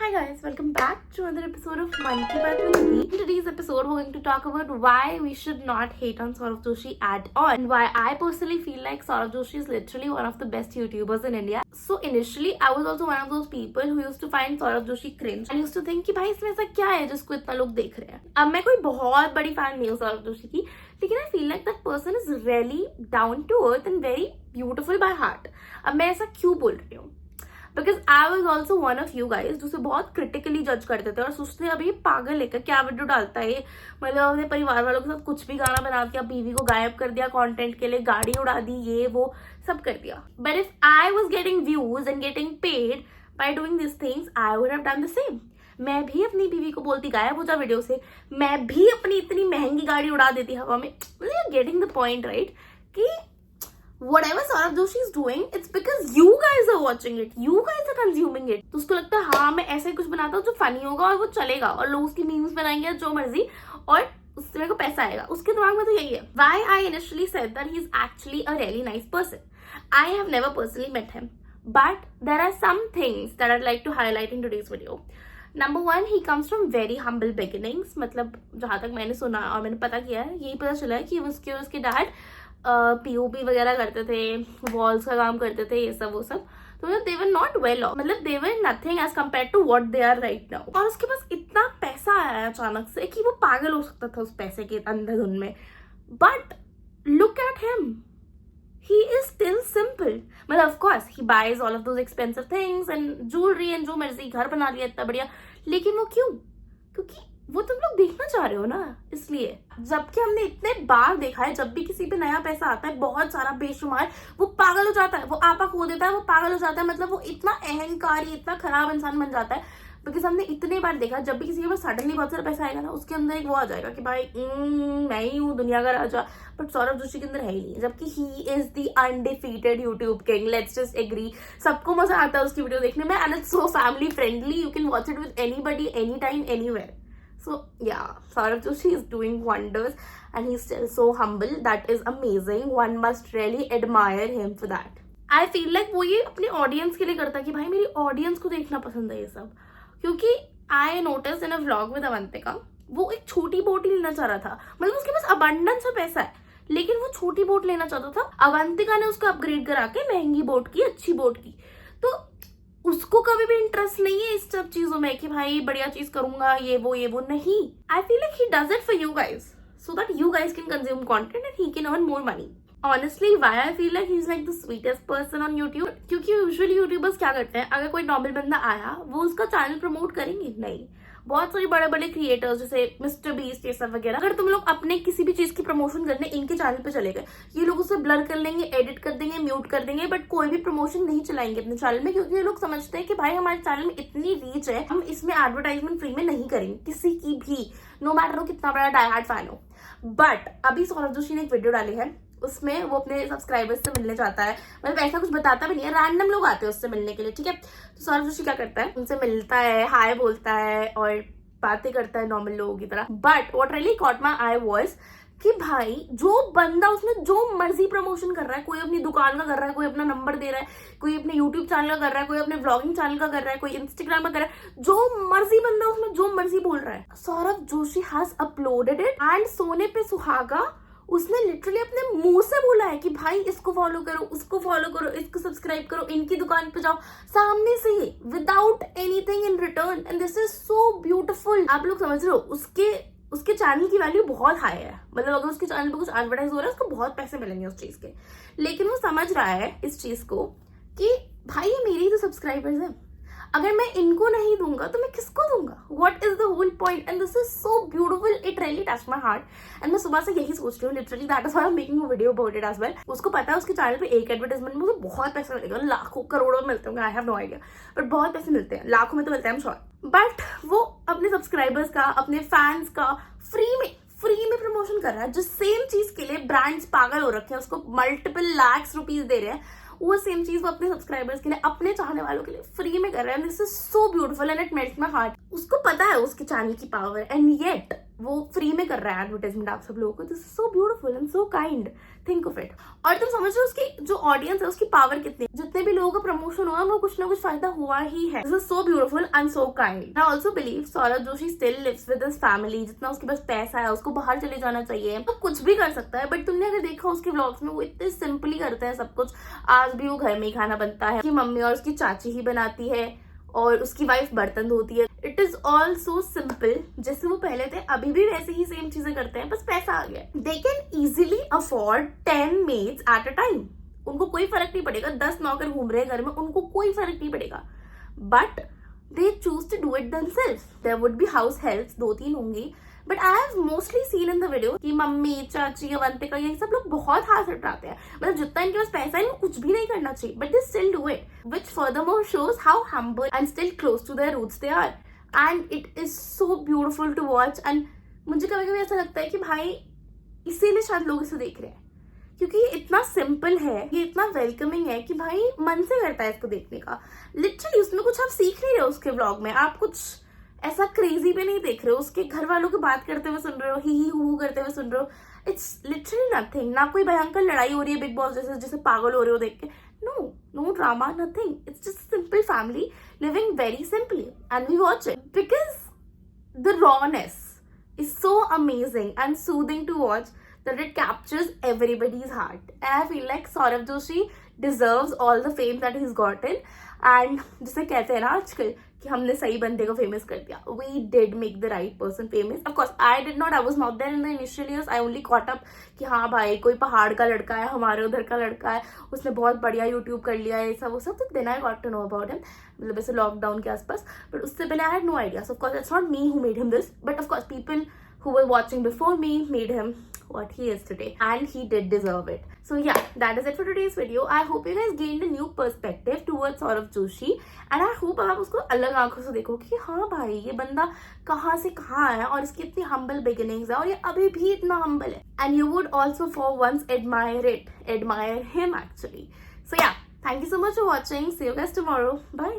Hi guys, welcome back to another episode of Mann Ki Baat with me. In today's episode, we're going to talk about why we should not hate on Saurav Joshi at all, and why I personally feel like Saurav Joshi is literally one of the best YouTubers in India. So initially, I was also one of those people who used to find Saurav Joshi cringe and used to think कि भाई इसमें ऐसा क्या है जिसको इतना लोग देख रहे हैं. अब मैं कोई बहुत बड़ी fan नहीं हूँ Saurav Joshi की, लेकिन I feel like that person is really down to earth and very beautiful by heart. अब मैं ऐसा क्यों बोल रही हूँ? Because I was also one of you guys जिसे बहुत क्रिटिकली जज करते थे और सोचते अभी पागल है क्या वीडियो डालता है, मतलब अपने परिवार वालों के साथ कुछ भी गाना बना दिया, बीवी को गायब कर दिया कंटेंट के लिए, गाड़ी उड़ा दी, ये वो सब कर दिया. But if I was getting views and getting paid by doing this things I would have done the same. मैं भी अपनी बीवी को बोलती गायब हो जा वीडियो से, मैं भी अपनी इतनी महंगी गाड़ी उड़ा देती हवा में. गेटिंग द पॉइंट राइट कि whatever Saurav Joshi is doing, it's because you guys are watching it, you guys are consuming it. तो उसको लगता है हाँ मैं ऐसे कुछ बनाता हूँ जो फनी होगा और वो चलेगा और लोग उसकी मीम्स बनाएंगे जो मर्जी और उससे मेरे को पैसा आएगा. उसके दिमाग में तो यही है. Why I initially said that he's actually a really nice person. I have never personally met him, but there are some things that I'd like to highlight in today's video. Number one, he comes from very humble beginnings. मतलब जहाँ तक मैंने सुना और मैंने पता किया है यही पता चला है कि उसके डैड पीओपी वगैरह करते थे, वॉल्स का काम करते थे, ये सब वो सब. तो they were not well off, मतलब they were nothing as compared to what they are right now. और उसके पास इतना पैसा आया अचानक से कि वो पागल हो सकता था उस पैसे के अंधाधुन में. But look at him, he is still simple. मतलब of course he buys all of those expensive things and jewelry and जो मर्जी, घर बना लिया इतना बढ़िया. लेकिन वो क्यों? क्योंकि वो तुम लोग देखना चाह रहे हो ना, इसलिए. जबकि हमने इतने बार देखा है जब भी किसी पे नया पैसा आता है बहुत सारा बेशुमार, वो पागल हो जाता है, वो आपा खो देता है, वो पागल हो जाता है. मतलब वो इतना अहंकारी, इतना खराब इंसान बन जाता है. बिकॉज हमने इतने बार देखा जब भी किसी के पास सडनली बहुत सारा पैसा आएगा ना, उसके अंदर एक वो आ जाएगा कि भाई मैं ही हूँ दुनिया का राजा. बट सौरभ जोशी के अंदर है ही नहीं, जबकि he is the undefeated YouTube king. Let's just agree. सबको मजा आता है उसकी वीडियो देखने में and it's so family friendly. You can watch it with anybody, any time, anywhere. So yeah, Saurav Joshi is doing wonders and he's still so humble. That is amazing. One must really admire him for that. I feel like वो ये अपने audience के लिए करता है कि भाई मेरी ऑडियंस को देखना पसंद है ये सब. क्योंकि I noticed in a vlog with Avantika, वो एक छोटी बोट ही लेना चाह रहा था. मतलब उसके पास अबंडेंस ऑफ पैसा है लेकिन वो छोटी बोट लेना चाहता था. अवंतिका ने उसको अपग्रेड करा के महंगी बोट की, अच्छी बोट की. तो उसको कभी भी इंटरेस्ट नहीं है इस सब चीजों में कि भाई बढ़िया चीज करूंगा, ये वो नहीं. I feel like he does it for you guys so that you guys can consume content and he can earn more money. Honestly why I feel like he is like the sweetest person on YouTube. क्योंकि usually YouTubers क्या करते हैं, अगर कोई normal बंदा आया वो उसका चैनल प्रमोट करेंगे नहीं. बहुत सारे बड़े बड़े क्रिएटर्स जैसे मिस्टर बीस्ट ये सब वगैरह, अगर तुम लोग अपने किसी भी चीज की प्रमोशन करने इनके चैनल पे चले गए, ये लोग उसे ब्लर कर लेंगे, एडिट कर देंगे, म्यूट कर देंगे, बट कोई भी प्रमोशन नहीं चलाएंगे अपने चैनल में. क्योंकि ये लोग समझते हैं कि भाई हमारे चैनल में इतनी रीच है, हम इसमें एडवर्टाइजमेंट फ्री में नहीं करेंगे किसी की भी, नो मैटर हो कितना बड़ा डाई हार्ड फैन हो. बट अभी सौरभ जोशी ने एक वीडियो डाली है, उसमें वो अपने सब्सक्राइबर्स से मिलने चाहता है. मतलब ऐसा कुछ बताता भी नहीं है, रैंडम लोग आते हैं उससे मिलने के लिए, ठीक है. तो सौरभ जोशी क्या करता है, उनसे मिलता है, हाय बोलता है और बातें करता है नॉर्मल लोगों की तरह. But what really cot my I was कि भाई जो बंदा उसमें जो मर्जी प्रमोशन कर रहा है, कोई अपनी दुकान का कर रहा है, कोई अपना नंबर दे रहा है, कोई अपने यूट्यूब चैनल का कर रहा है, कोई अपने व्लॉगिंग चैनल का कर रहा है, कोई इंस्टाग्राम का कर रहा है, जो मर्जी बंदा उसमें जो मर्जी बोल रहा है. Saurabh Joshi has uploaded it and सोने पे सुहागा उसने लिटरली अपने मुंह से बोला है कि भाई इसको फॉलो करो, उसको फॉलो करो, इसको सब्सक्राइब करो, इनकी दुकान पे जाओ, सामने से ही, without anything in return. And this is so beautiful. आप लोग समझ रहे हो, उसके चैनल की वैल्यू बहुत हाई है. मतलब अगर उसके चैनल पे कुछ एडवर्टाइज हो रहा है उसको बहुत पैसे मिलेंगे उस चीज के. लेकिन वो समझ रहा है इस चीज को कि भाई ये मेरी तो सब्सक्राइबर्स है, अगर मैं इनको नहीं दूंगा तो मैं किसको दूंगा. What is the whole point. And this is so beautiful. It really touch my heart. And मैं सुबह से यही सोच रही हूँ literally, that is why I am making a video about it as well. उसको पता है उसके चैनल पे एक एडवर्टाइजमेंट में उसे बहुत पैसा मिलेगा, लाखों करोड़ों में मिलते होंगे, I have no idea, but बहुत पैसे मिलते हैं, लाखों में तो मिलते हैं, आई एम श्योर. बट वो अपने सब्सक्राइबर्स का, अपने फैंस का फ्री में प्रमोशन कर रहा है. जिस सेम चीज के लिए ब्रांड्स पागल हो रखे हैं, उसको मल्टीपल लाख्स रुपीज दे रहे हैं, वो सेम चीज वो अपने सब्सक्राइबर्स के लिए, अपने चाहने वालों के लिए फ्री में कर रहा है. This is so beautiful and it melts my heart. उसको पता है उसके चैनल की पावर एंड येट वो फ्री में कर रहा है एडवर्टाइजमेंट आप सब लोगों को. This is so beautiful and so kind. Think of it. और तुम समझ रहे हो उसकी जो ऑडियंस है उसकी पावर कितनी. जितने भी लोगों का प्रमोशन हुआ उनको कुछ ना कुछ फायदा हुआ ही है. This is so beautiful and so kind. I also believe Saurabh Joshi still lives with his family. जितना उसके पास पैसा है उसको बाहर चले जाना चाहिए. तो कुछ भी कर सकता है. बट तुमने अगर देखा उसके व्लॉग्स में वो इतने सिंपली करते हैं सब कुछ. आज भी वो घर में ही खाना बनता है. उसकी मम्मी और उसकी चाची ही बनाती है और उसकी वाइफ बर्तन धोती है. It is all so simple. जैसे वो पहले थे अभी भी वैसे ही सेम चीजें करते हैं, बस पैसा आ गया. They can easily afford 10 maids at a time. उनको कोई फर्क नहीं पड़ेगा. 10 नौकर घूम रहे हैं घर में, उनको कोई फर्क नहीं पड़ेगा. But they choose to do it themselves. There would be house helps, 2-3 होंगी. But I have mostly seen in the video कि मम्मी, चाची, अवंतिका, ये सब लोग बहुत हाथ उठाते हैं. मतलब जितना इनके पास पैसा है इनको कुछ भी नहीं करना चाहिए. But they still do it, which furthermore shows how humble and still close to their roots they are. And it is so beautiful to watch. And मुझे कभी कभी ऐसा लगता है कि भाई इसीलिए शायद लोग इसे देख रहे हैं, क्योंकि ये इतना सिंपल है, ये इतना वेलकमिंग है कि भाई मन से करता है इसको देखने का. लिटरली उसमें कुछ आप सीख नहीं रहे हो उसके व्लॉग में. आप कुछ ऐसा क्रेजी पे नहीं देख रहे हो. उसके घर वालों की बात करते हुए सुन रहे हो, ही हू करते हुए सुन रहे हो. It's literally nothing. ना कोई भयंकर लड़ाई हो रही है बिग बॉस जैसे पागल हो रहे हो देख के. No drama, nothing. It's just simple family living very simply and we watch it because the rawness is so amazing and soothing to watch that it captures everybody's heart. And I feel like Saurabh Joshi deserves all the fame that he's gotten. And जिसे कहते हैं ना आजकल कि हमने सही बंदे को फेमस कर दिया. We did make the right person famous. Of course, I did not. I was not there in the initial years. I only caught up कि हाँ भाई कोई पहाड़ का लड़का है, हमारे उधर का लड़का है, उसने बहुत बढ़िया YouTube कर लिया है, सब वो सब. तो then I got to know about him. मतलब ऐसे लॉकडाउन के आसपास. But उससे पहले I had no idea. So of course, it's not me who made him this. But of course, people who were watching before me made him what he is today, and he did deserve it. So yeah, that is it for today's video. I hope you guys gained a new perspective towards Saurabh Joshi, and I hope आप उसको अलग आंखों से देखो कि हाँ भाई ये बंदा कहाँ से कहाँ है और इसकी इतनी humble beginnings है और ये अभी भी इतना humble है. And you would also for once admire him actually. So yeah, thank you so much for watching. See you guys tomorrow. Bye.